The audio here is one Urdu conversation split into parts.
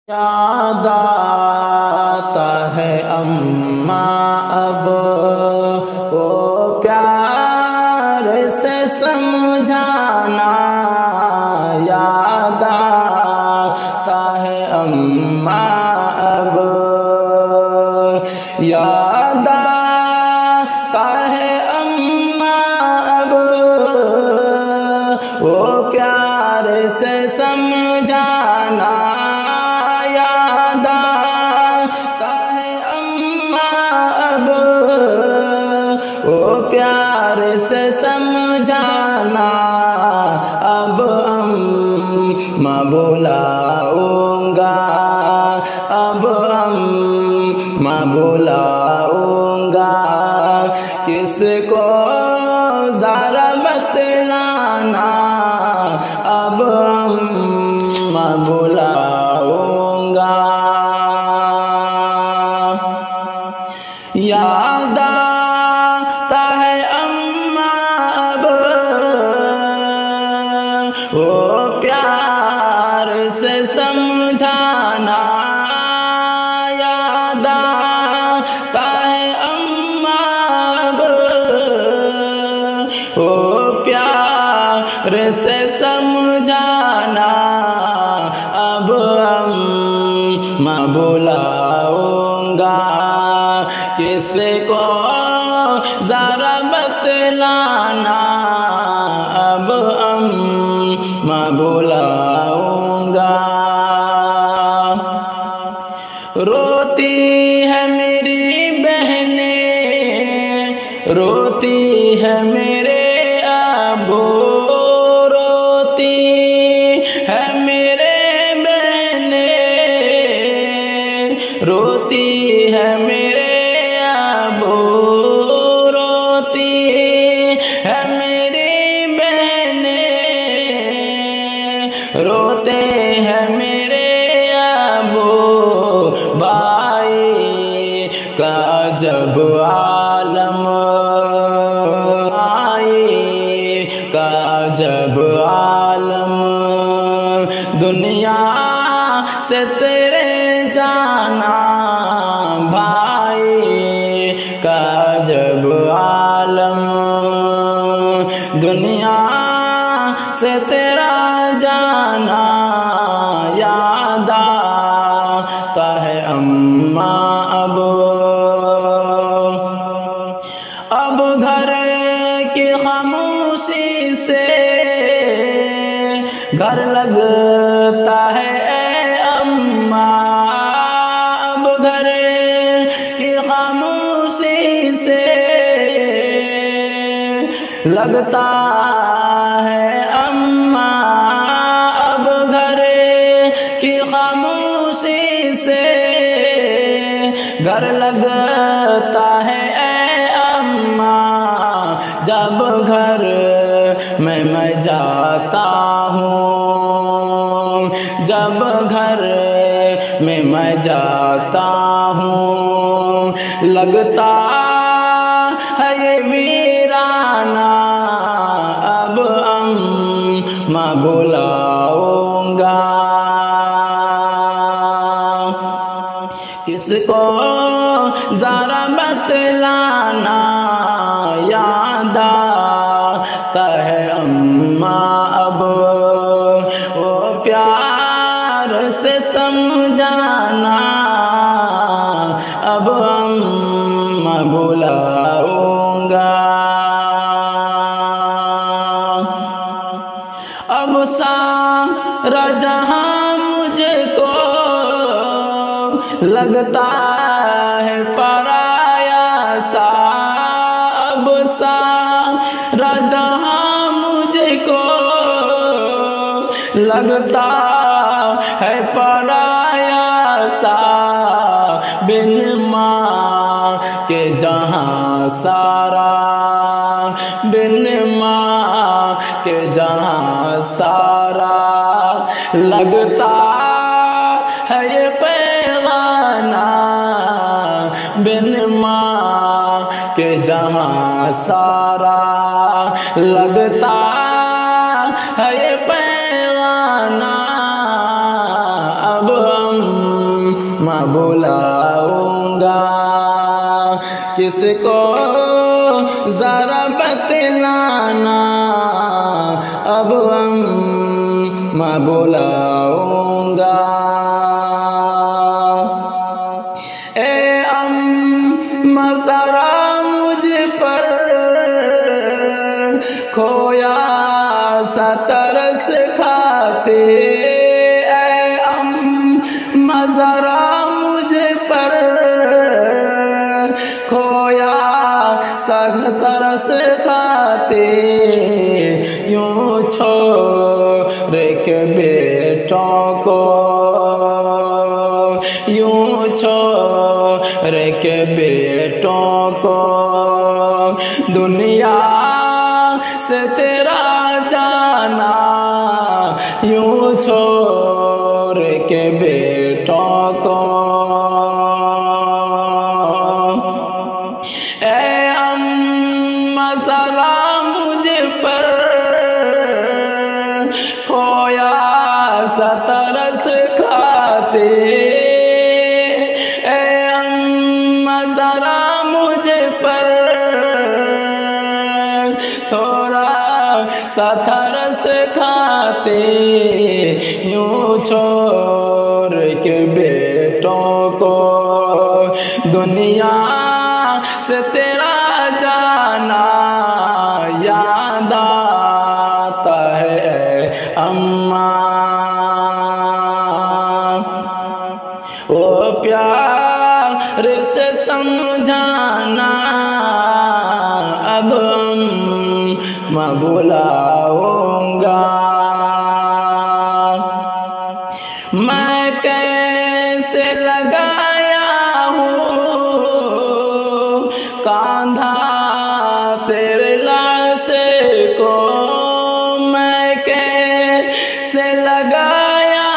یاد آتا ہے اماں اب وہ پیار سے سمجھانا، یاد آتا ہے اماں اب، یاد آتا ہے اماں اب وہ پیار سے سمجھانا، وہ پیار سے سمجھانا۔ اب اماں بلاؤں گا، اب اماں بلاؤں گا، کس کو ذرا بتلانا، اب اماں بلاؤں گا۔ یاد آتا ہے اماں اب وہ پیار سے سمجھانا، یاد آتا ہے اماں اب وہ پیار سے سمجھانا۔ اب اماں بلاؤں گا، کس کو ذرا بتلانا، اب اماں بلاؤں گا۔ روتی ہے میری بہنیں، روتی ہے میرے ابو، روتی ہے میرے بہنیں، روتی ہے میرے ابو، روتی ہے میری بہنیں، روتے ہیں میرے ابو، بھائی کا جب عالم، بھائی کا جب عالم، دنیا سے تیرے جانا، بھائی کا جب عالم، دنیا سے تیرا جانا، یاد آتا ہے اماں اب گھر کی خاموشی سے گھر لگتا ہے اے اماں، اب گھر کی خاموشی سے لگتا ہے اماں، اب گھر کی خاموشی سے گھر لگتا ہے اے اماں، جب گھر میں جاتا ہوں، جب گھر میں جاتا ہوں، لگتا ہے یہ ویرانہ، اب اماں بلاؤں گا، کس کو ذرا بتلانا، یاد آتا ہے اماں اب وہ پیار سے سمجھانا، اب اماں بلاؤں گا۔ اب سارا جہاں مجھ کو لگتا ہے پرایا سا، اب سارا جہاں مجھ کو لگتا ہے پرایا سا، بن ماں کے جہاں سارا، بن ماں کے جہاں سارا، لگتا ہے یہ پیغانہ، بن ماں کے جہاں سارا، لگتا ہے یہ پیغانہ، اب ہم میں بلاؤں گا کس کو ذرا بتلانا اب میں بلاؤں گا اے ذرا مجھ پر کھویا سا ترس کھاتے اے ذرا مجھ پر کھویا سا ترس کھاتے یوں چھوڑ کے بیٹوں کو یوں چھوڑ کے بیٹوں کو دنیا سے تیرا جانا یوں چھوڑ کے بیٹوں کو اے ذرا مجھ پر کھویا سا ترس کھاتے اے ذرا مجھ پر تھوڑا سا ترس کھاتے یوں چھوڑ کے بیٹوں کو دنیا سے تیرا جانا یاد آتا ہے اماں وہ پیار سے سمجھانا اب میں بلاؤں گا میں کیسے لگایا ہوں کاندھا تیرے لاش کو میں کیسے لگایا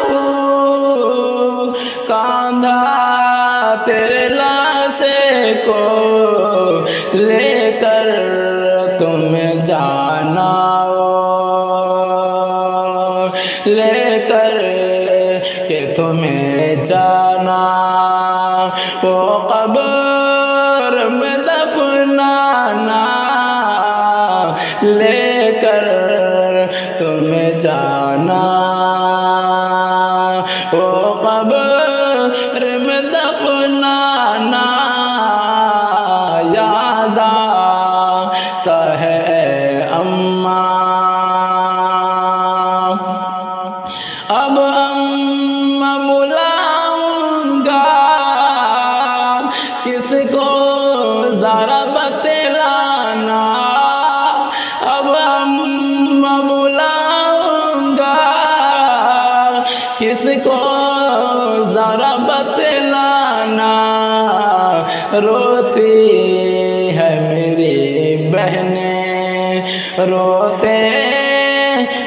ہوں کاندھا تیرے لاش کو لے کر تم جانا لے کر کہ تمہیں جانا وہ قبر میں دفنانا لے کر تمہیں جانا وہ قبر میں دفنانا یاد آتا ہے اماں اب میں بلاؤں گا کس کو ذرا بتلانا اب میں بلاؤں گا کس کو ذرا بتلانا روتی ہے میری بہنیں روتے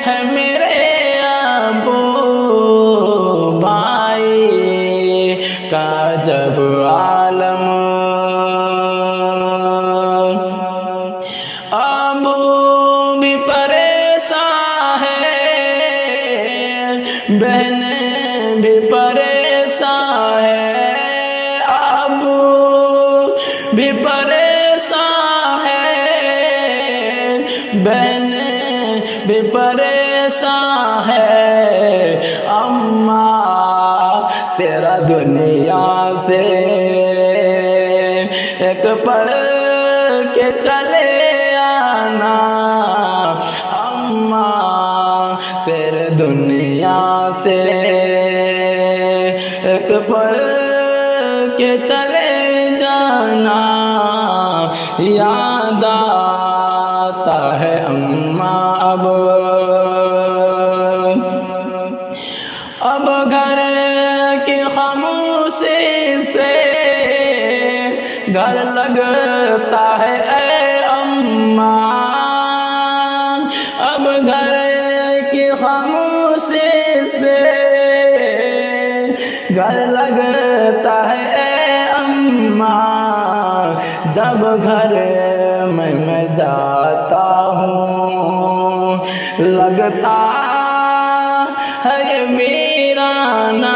ہیں میرے ابو بھائی کا جب عالم ابو بھی پریشان ہے بہنیں بھی پریشان ہے ابو بھی پریشان ہے بہنیں بھی پریشان ہے اماں تیرا دنیا سے ایک پل کے چلے آنا اماں تیرے دنیا سے ایک پل کے چلے جانا یاد آتا ہے اماں اب گھر کی خاموشی سے گھر لگتا ہے اے اماں اب گھر کی خاموشی سے گھر لگتا ہے اے اماں جب گھر میں جاتا ہوں لگتا ہے ویرانہ